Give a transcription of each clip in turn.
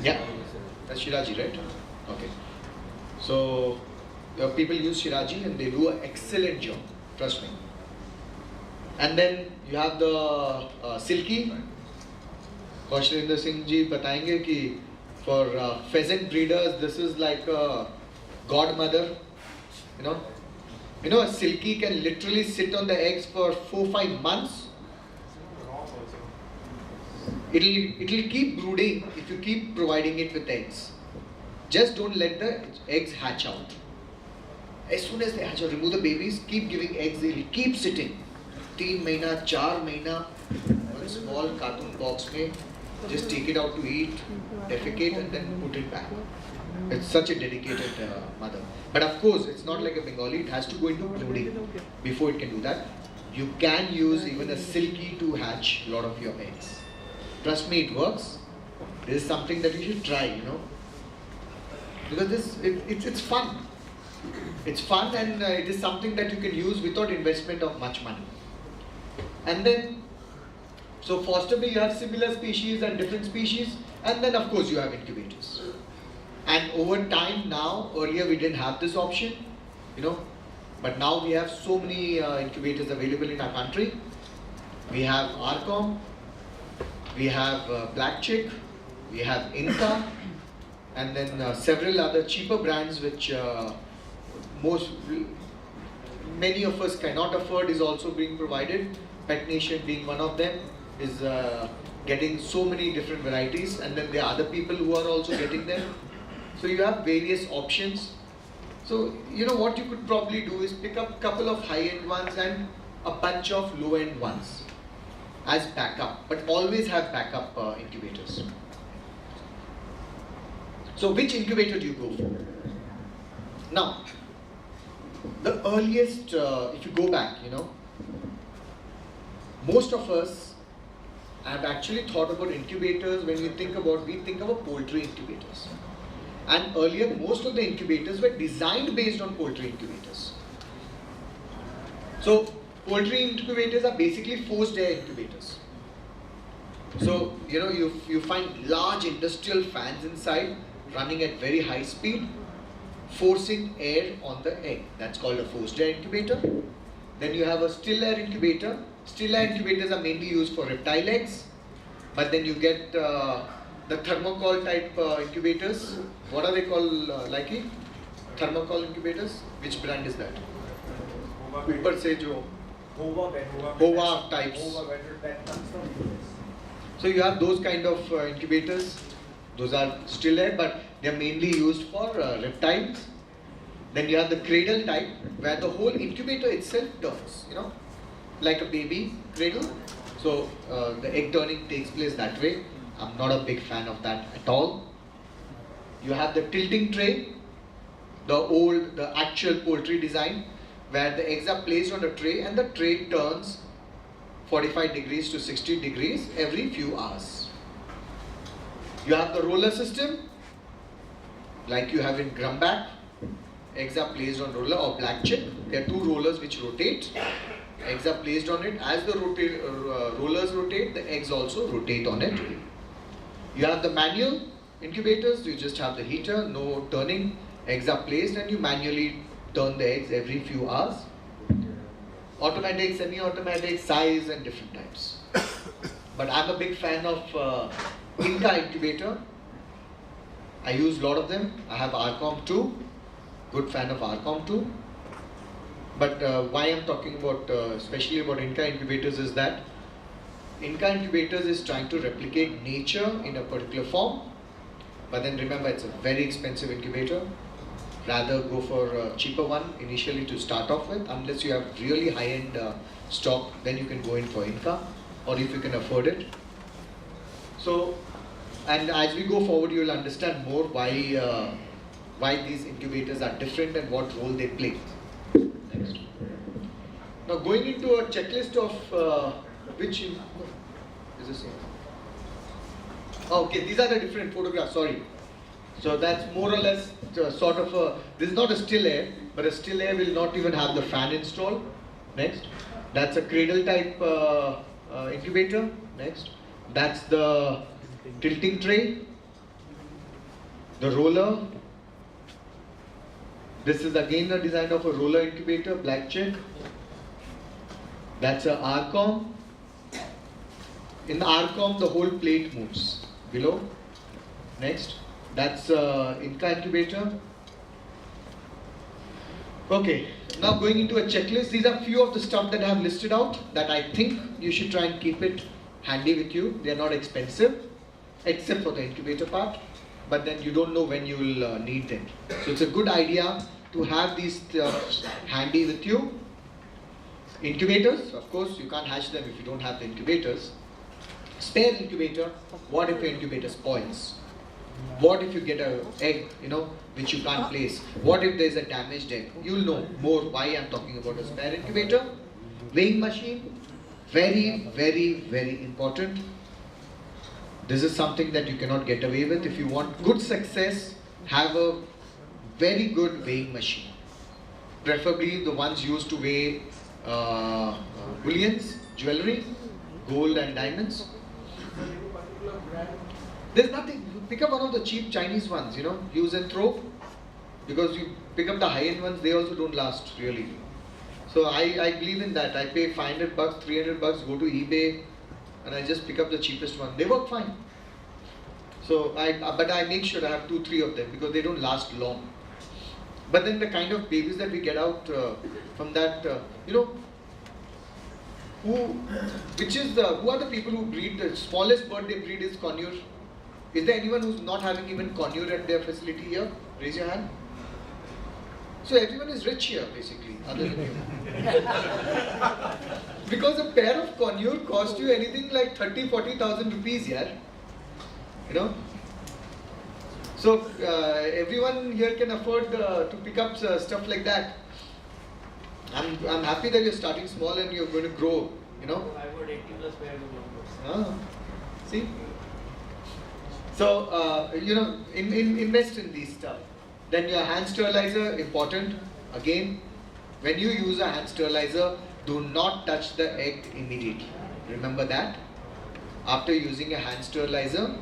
Yeah, that's Shiraji, right? Okay. So people use Shiraji and they do an excellent job. Trust me. And then you have the Silky. Kaushalinder Singh ji बताएंगे कि for pheasant breeders this is like a godmother. You know, a Silky can literally sit on the eggs for 4-5 months. It'll keep brooding if you keep providing it with eggs. Just don't let the eggs hatch out. As soon as they hatch out, remove the babies, keep giving eggs, they'll keep sitting. 3 महीना, 4 महीना, one small carton box में, just take it out to eat, defecate and then put it back. It's such a dedicated mother. But of course, it's not like a Bengali, it has to go into brooding before it can do that. You can use even a Silky to hatch a lot of your eggs. Trust me, it works. This is something that you should try, because it's fun. It's fun and it is something that you can use without investment of much money. And then, so foster bay you have similar species and different species, and then of course you have incubators. And over time now, earlier we didn't have this option, but now we have so many incubators available in our country. We have Arcom, we have Black Chick, we have Inca, and then several other cheaper brands which many of us cannot afford is also being provided. Pet Nation being one of them is getting so many different varieties, and then there are other people who are also getting them. So you have various options. So what you could probably do is pick up a couple of high-end ones and a bunch of low-end ones as backup, but always have backup incubators. So which incubator do you go for? Now, the earliest, if you go back, most of us have actually thought about incubators when we think about poultry incubators. And earlier, most of the incubators were designed based on poultry incubators. So, poultry incubators are basically forced air incubators. So, you find large industrial fans inside running at very high speed, forcing air on the egg. That's called a forced air incubator. Then you have a still air incubator. Still air incubators are mainly used for reptile eggs, but then you get the thermocol type incubators. What are they called, Likey? Thermocol incubators? Which brand is that? ऊपर से जो Hova types. So you have those kind of incubators. Those are still air, but they are mainly used for reptiles. Then you have the cradle type, where the whole incubator itself turns, like a baby cradle. So the egg turning takes place that way. I'm not a big fan of that at all. You have the tilting tray, the actual poultry design, where the eggs are placed on a tray and the tray turns 45 degrees to 60 degrees every few hours. You have the roller system, like you have in Grumback. Eggs are placed on roller, or Black Chick. There are two rollers which rotate. Eggs are placed on it. As the rollers rotate, the eggs also rotate on it. You have the manual incubators. You just have the heater, no turning. Eggs are placed and you manually turn the eggs every few hours. Automatic, semi-automatic, size and different types. But I'm a big fan of Inca incubator. I use a lot of them. I have Arcom too. Good fan of Arcom too. But why I'm talking about, especially about Inca incubators, is that Inca incubators is trying to replicate nature in a particular form. But then remember, it's a very expensive incubator. Rather go for a cheaper one initially to start off with. Unless you have really high-end stock, then you can go in for Inca, or if you can afford it. So, and as we go forward, you will understand more why these incubators are different and what role they play. Next. Now going into a checklist of which is this? Okay, these are the different photographs. Sorry. So that's more or less sort of a. This is not a still air, but a still air will not even have the fan installed. Next. That's a cradle type incubator. Next. That's the tilting tray, the roller. This is again a design of a roller incubator, black check. That's a RCOM. In the RCOM, the whole plate moves below. Next, that's Inca incubator. Okay, now going into a checklist. These are few of the stuff that I have listed out that I think you should try and keep it handy with you. They are not expensive, except for the incubator part. But then you don't know when you will need them. So it's a good idea to have these handy with you. Incubators, of course, you can't hatch them if you don't have the incubators. Spare incubator. What if your incubator spoils? What if you get an egg, which you can't place? What if there's a damaged egg? You'll know more why I'm talking about a spare incubator. Weighing machine, very, very, very important. This is something that you cannot get away with. If you want good success, have a very good weighing machine. Preferably the ones used to weigh bullions, jewelry, gold and diamonds. There's nothing. Pick up one of the cheap Chinese ones, use and throw. Because you pick up the high-end ones, they also don't last really. So I believe in that. I pay $500, $300, go to eBay, and I just pick up the cheapest one. They work fine. So but I make sure I have 2-3 of them because they don't last long. But then the kind of babies that we get out from that, who are the people who breed? The smallest bird they breed is conure. Is there anyone who's not having even conure at their facility here? Raise your hand. So everyone is rich here basically, other than you. Because a pair of conure costs you anything like 30,000-40,000 rupees, yeah. So everyone here can afford to pick up stuff like that. I'm happy that you're starting small and you're going to grow. I got 80 plus pairs of numbers. See. So invest in these stuff. Then your hand sterilizer, important. Again, when you use a hand sterilizer, do not touch the egg immediately. Remember that. After using a hand sterilizer,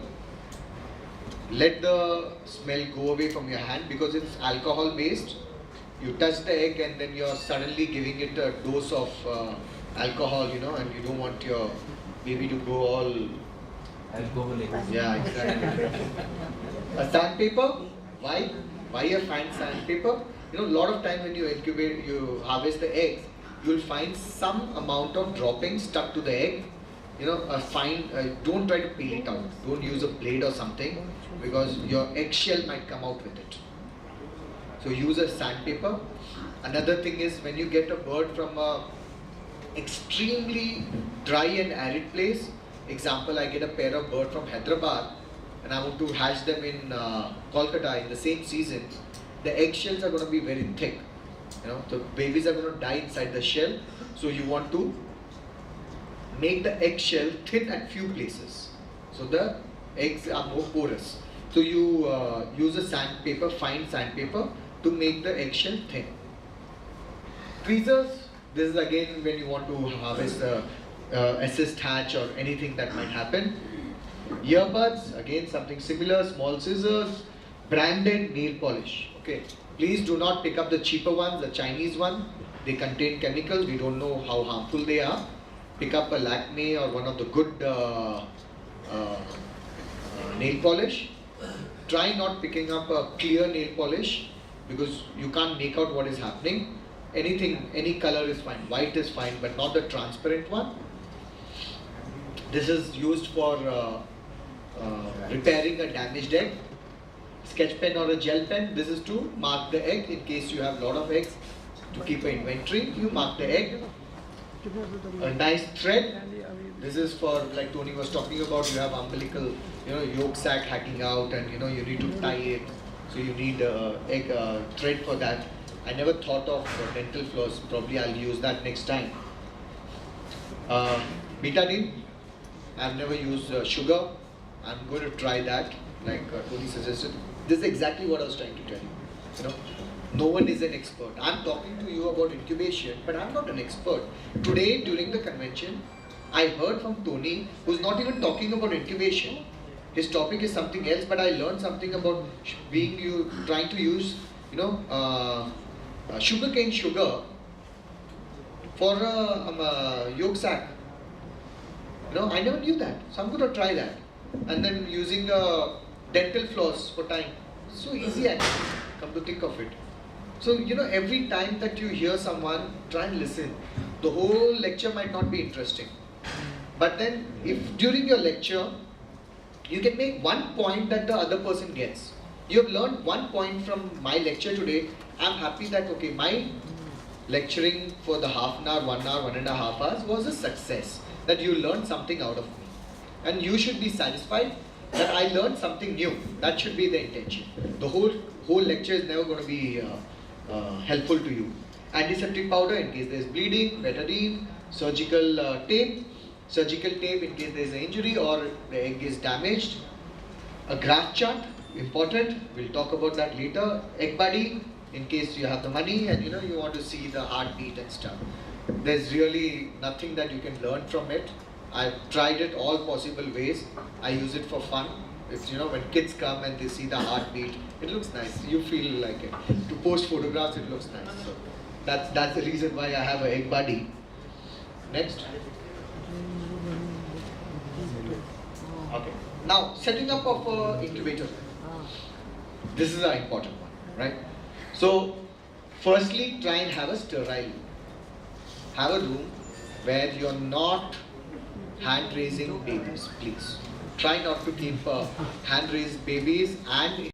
let the smell go away from your hand because it's alcohol based. You touch the egg and then you're suddenly giving it a dose of alcohol, and you don't want your baby to go all alcoholic. Yeah, exactly. A sandpaper. Why? Why a fine sandpaper? A lot of time when you harvest the eggs, you'll find some amount of droppings stuck to the egg. A fine. Don't try to peel it out. Don't use a blade or something because your eggshell might come out with it. So use a sandpaper. Another thing is when you get a bird from a extremely dry and arid place. Example, I get a pair of bird from Hyderabad and I want to hatch them in Kolkata in the same season. The eggshells are going to be very thick. The babies are going to die inside the shell. So you want to make the eggshell thin at few places. So the eggs are more porous. So you use a sandpaper, fine sandpaper to make the eggshell thin. Tweezers, this is again when you want to harvest assist hatch or anything that might happen. Earbuds, again something similar, small scissors, branded nail polish. Okay, please do not pick up the cheaper ones, the Chinese one. They contain chemicals, we don't know how harmful they are. Pick up a Lakme or one of the good nail polish. Try not picking up a clear nail polish because you can't make out what is happening. Anything, any color is fine. White is fine, but not the transparent one. This is used for repairing a damaged egg. Sketch pen or a gel pen. This is to mark the egg in case you have a lot of eggs. To keep an inventory, you mark the egg. A nice thread. This is for, like Tony was talking about, you have umbilical, yolk sac hacking out and you need to tie it. So you need egg thread for that. I never thought of dental floss. Probably I'll use that next time. Betadine. I've never used sugar. I'm going to try that, like Tony suggested. This is exactly what I was trying to tell you. No one is an expert. I'm talking to you about incubation, but I'm not an expert. Today, during the convention, I heard from Tony, who's not even talking about incubation. his topic is something else, but I learned something about trying to use, sugarcane sugar for a yolk sac. I never knew that, so I'm going to try that. And then using dental floss for tying. So easy actually, come to think of it. So, every time that you hear someone, try and listen. The whole lecture might not be interesting. But then, if during your lecture, you can make one point that the other person gets. You have learned one point from my lecture today. I'm happy that, okay, my lecturing for the half an hour, 1 hour, 1.5 hours was a success. That you learned something out of me. And you should be satisfied that I learned something new. That should be the intention. The whole lecture is never going to be helpful to you. Antiseptic powder in case there is bleeding, betadine, surgical tape in case there is an injury or the egg is damaged. A graph chart, important, we'll talk about that later. Egg buddy, in case you have the money and you want to see the heartbeat and stuff. There's really nothing that you can learn from it. I've tried it all possible ways. I use it for fun. It's when kids come and they see the heartbeat, it looks nice. You feel like it. To post photographs, it looks nice. So that's the reason why I have an egg buddy. Next. Okay. Now, setting up of an incubator. This is an important one, right? So, firstly, try and have a sterile. Have a room where you're not hand raising babies, please. Try not to keep hand raised babies and